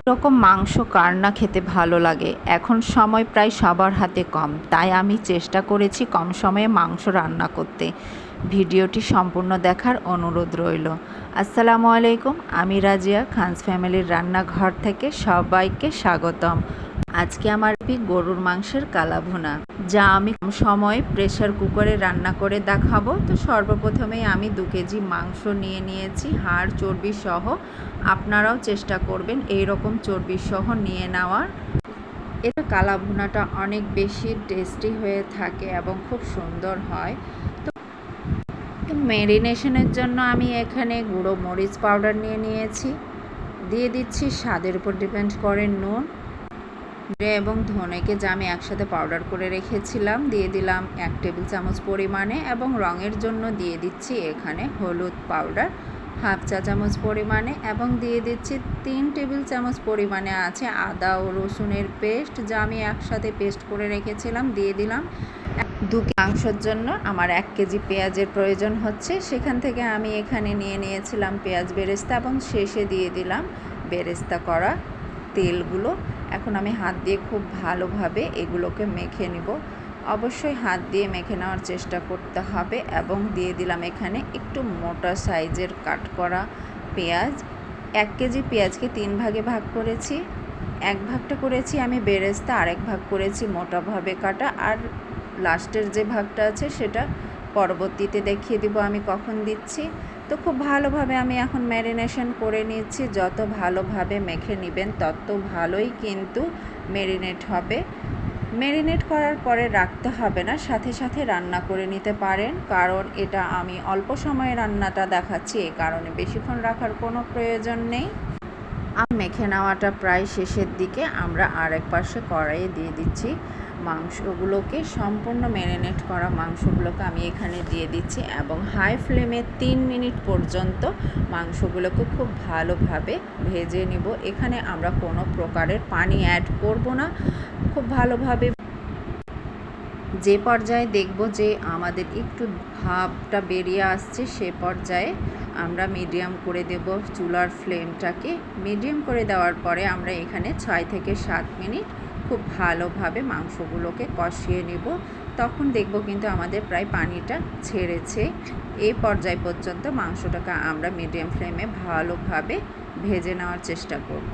এরকম মাংস কার না খেতে ভালো লাগে। এখন সময় প্রায় সবার হাতে কম, তাই আমি চেষ্টা করেছি কম সময়ে মাংস রান্না করতে। ভিডিওটি সম্পূর্ণ দেখার অনুরোধ রইল। আসসালামু আলাইকুম, আমি রাজিয়া খানস ফ্যামিলির রান্নাঘর থেকে সবাইকে স্বাগতম। আজকে আমার গরুর মাংসের কালাভুনা, যা আমি কম সময়ে প্রেসার কুকারে রান্না করে দেখাবো। তো সর্বপ্রথমেই আমি 2 কেজি মাংস নিয়ে নিয়েছি, হাড় চর্বি সহ। আপনারাও চেষ্টা করবেন এই রকম চর্বি সহ নিয়ে নেওয়ার। এটা কালাভুনাটা অনেক বেশি টেস্টি হয়ে থাকে এবং খুব সুন্দর হয়। তো ম্যারিনেশনের জন্য আমি এখানে গুঁড়ো মরিচ পাউডার নিয়ে নিয়েছি, দিয়ে দিচ্ছি স্বাদের উপর ডিপেন্ড করে নুন এবং ধনেকে, যা আমি একসাথে পাউডার করে রেখেছিলাম, দিয়ে দিলাম 1 টেবিল চামচ পরিমাণে, এবং রঙের জন্য দিয়ে দিচ্ছি এখানে হলুদ পাউডার 1/2 চা চামচ পরিমাণে, এবং দিয়ে দিচ্ছি 3 টেবিল চামচ পরিমাণে আছে আদা ও রসুনের পেস্ট, যা আমি একসাথে পেস্ট করে রেখেছিলাম, দিয়ে দিলাম। 2 মাংসের জন্য আমার 1 কেজি পেঁয়াজের প্রয়োজন হচ্ছে, সেখান থেকে আমি এখানে নিয়ে নিয়েছিলাম পেঁয়াজ বেরেস্তা, এবং শেষে দিয়ে দিলাম বেরেস্তা করা তেলগুলো। এখন আমি হাত দিয়ে খুব ভালোভাবে এগুলোকে মেখে নিব। অবশ্যই হাত দিয়ে মেখে নেওয়ার চেষ্টা করতে হবে। এবং দিয়ে দিলাম এখানে একটু মোটা সাইজের কাট করা পেঁয়াজ। 1 কেজি পেঁয়াজকে 3 ভাগে ভাগ করেছি। 1 ভাগটা করেছি আমি বেরেস্তা, আরেক ভাগ করেছি মোটাভাবে কাটা, আর লাস্টের যে ভাগটা আছে সেটা পরবর্তীতে দেখিয়ে দিব আমি কখন দিচ্ছি। তো খুব ভালোভাবে আমি এখন ম্যারিনেশন করে নিচ্ছি। যত ভালোভাবে মেখে নেবেন তত ভালোই কিন্তু ম্যারিনেট হবে। ম্যারিনেট করার পরে রাখতে হবে না, সাথে সাথে রান্না করে নিতে পারেন, কারণ এটা আমি অল্প সময়ে রান্নাটা দেখাচ্ছি, এই কারণে বেশিক্ষণ রাখার কোনো প্রয়োজন নেই। মেখে নেওয়াটা প্রায় শেষের দিকে। আমরা আরেক পাশে কড়াইয়ে দিয়ে দিচ্ছি মাংসগুলোকে। সম্পূর্ণ ম্যারিনেট করা মাংসগুলোকে আমি এখানে দিয়ে দিচ্ছি, এবং হাই ফ্লেমে 3 মিনিট পর্যন্ত মাংসগুলোকে খুব ভালোভাবে ভেজে নিব। এখানে আমরা কোনো প্রকারের পানি অ্যাড করব না। খুব ভালোভাবে যে পর্যায়ে দেখব যে আমাদের একটু ভাবটা বেরিয়ে আসছে, সে পর্যায়ে আমরা মিডিয়াম করে দেব চুলার ফ্লেমটাকে। মিডিয়াম করে দেওয়ার পরে আমরা এখানে 6 থেকে 7 মিনিট খুব ভালোভাবে মাংসগুলোকে কষিয়ে নেব। তখন দেখব কিন্তু আমাদের প্রায় পানিটা ছেড়েছে। এই পর্যায় পর্যন্ত মাংসটাকে আমরা মিডিয়াম ফ্লেমে ভালোভাবে ভেজে নেওয়ার চেষ্টা করব।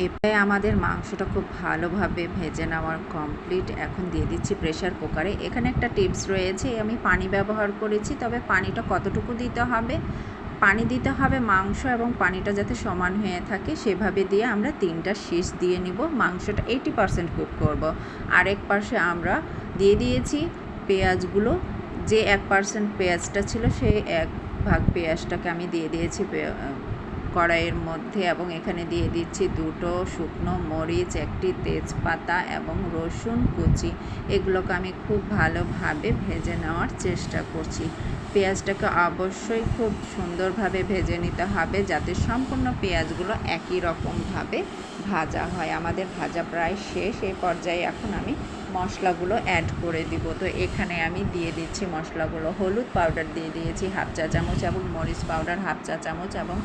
এবারে আমাদের মাংসটা খুব ভালোভাবে ভেজে নেওয়ার কমপ্লিট। এখন দিয়ে দিচ্ছি প্রেসার কুকারে। এখানে একটা টিপস রয়েছে, আমি পানি ব্যবহার করেছি, তবে পানিটা কতটুকু দিতে হবে, পানি দিতে হবে মাংস এবং পানিটা যাতে সমান হয়ে থাকে সেভাবে দিয়ে আমরা 3টা শীষ দিয়ে নিব। মাংসটা 80% কুক করব। আরেক পাশে আমরা দিয়ে দিয়েছি পেঁয়াজগুলো। যে 1% পেঁয়াজটা ছিল সেই 1 ভাগ পেঁয়াজটাকে আমি দিয়ে দিয়েছি কড়াইয়ের মধ্যে, এবং এখানে দিয়ে দিচ্ছি 2টো শুকনো মরিচ, 1টি তেজপাতা এবং রসুন কুচি। এগুলোকে আমি খুব ভালোভাবে ভেজে নেওয়ার চেষ্টা করছি। পেঁয়াজটাকে অবশ্যই খুব সুন্দরভাবে ভেজে নিতে হবে, যাতে সম্পূর্ণ পেঁয়াজগুলো একই রকমভাবে ভাজা হয়। আমাদের ভাজা প্রায় শেষ। এই পর্যায়ে এখন আমি মশলাগুলো অ্যাড করে দিব। তো এখানে আমি দিয়ে দিচ্ছি মশলাগুলো। হলুদ পাউডার দিয়ে দিয়েছি 1/2 চা চামচ, এবং মরিচ পাউডার 1/2 চা চামচ, এবং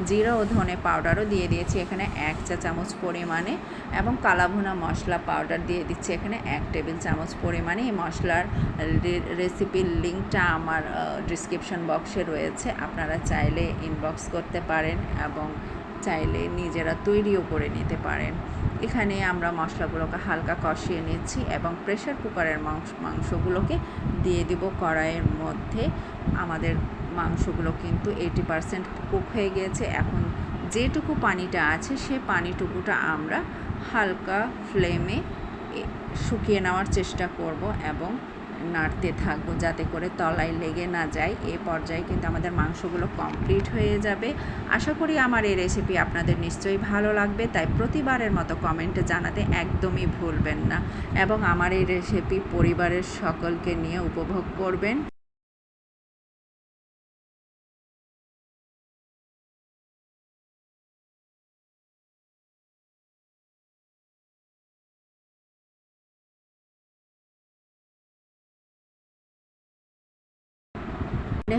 জিরা ও ধনে পাউডারও দিয়ে দিয়েছি এখানে 1 চা চামচ পরিমাণে, এবং কালাভুনা মশলা পাউডার দিয়ে দিচ্ছি এখানে 1 টেবিল চামচ পরিমাণে। এই মশলার রেসিপির লিঙ্কটা আমার ডিসক্রিপশন বক্সে রয়েছে, আপনারা চাইলে ইনবক্স করতে পারেন এবং চাইলে নিজেরা তৈরিও করে নিতে পারেন। এখানে আমরা মশলাগুলোকে হালকা কষিয়ে নিচ্ছি, এবং প্রেসার কুকারের মাংসগুলোকে দিয়ে দিব কড়াইয়ের মধ্যে। আমাদের মাংসগুলো কিন্তু 80% কুক হয়ে গিয়েছে। এখন যেটুকু পানিটা আছে সে পানিটুকুটা আমরা হালকা ফ্লেমে শুকিয়ে নেওয়ার চেষ্টা করব, এবং নাড়তে থাকবো যাতে করে তলায় লেগে না যায়। এই পর্যায়ে কিন্তু আমাদের মাংসগুলো কমপ্লিট হয়ে যাবে। আশা করি আমার এই রেসিপি আপনাদের নিশ্চয়ই ভালো লাগবে, তাই প্রতিবারের মতো কমেন্টে জানাতে একদমই ভুলবেন না, এবং আমার এই রেসিপি পরিবারের সকলকে নিয়ে উপভোগ করবেন।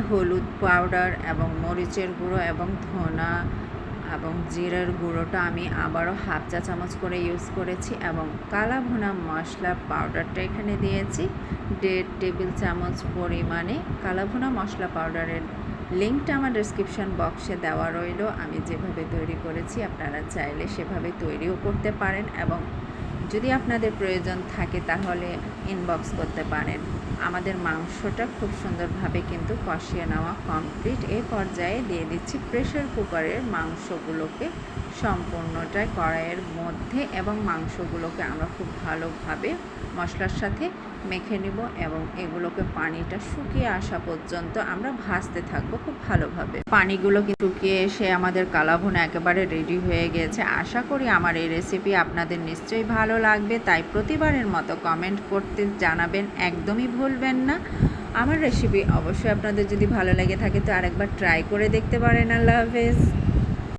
হলুদ পাউডার এবং মরিচের গুঁড়ো এবং ধনা এবং জিরার গুঁড়োটা আমি আবারও হাফ চা চামচ করে ইউজ করেছি এবং কালা ভুনা মশলা পাউডারটা এখানে দিয়েছি 1.5 টেবিল চামচ পরিমাণে। কালা ভুনা মশলা পাউডারের লিঙ্কটা আমার ডেসক্রিপশন বক্সে দেওয়া রইল। আমি যেভাবে তৈরি করেছি আপনারা চাইলে সেভাবে তৈরিও করতে পারেন এবং যদি আপনাদের প্রয়োজন থাকে তাহলে ইনবক্স করতে পারেন। আমাদের মাংসটা খুব সুন্দরভাবে কিন্তু কষিয়ে নেওয়া কমপ্লিট। এই পর্যায়ে দিয়ে দিচ্ছি প্রেসার কুকারের মাংসগুলোকে সম্পূর্ণটাই কড়াইয়ের মধ্যে এবং মাংসগুলোকে আমরা খুব ভালোভাবে মশলার সাথে মেখে নিব এবং এগুলোকে পানিটা শুকিয়ে আসা পর্যন্ত আমরা ভাজতে থাকবো খুব ভালোভাবে। পানিগুলো শুকিয়ে এসে আমাদের কালা ভুনা একেবারে রেডি হয়ে গেছে। আশা করি আমার এই রেসিপি আপনাদের নিশ্চয়ই ভালো লাগবে, তাই প্রতিবারের মতো কমেন্ট করতে জানাবেন, একদমই ভুলবেন না। আমার রেসিপি অবশ্যই আপনাদের যদি ভালো লেগে থাকে তো আরেকবার ট্রাই করে দেখতে পারেন। আল্লাহ হাফেজ।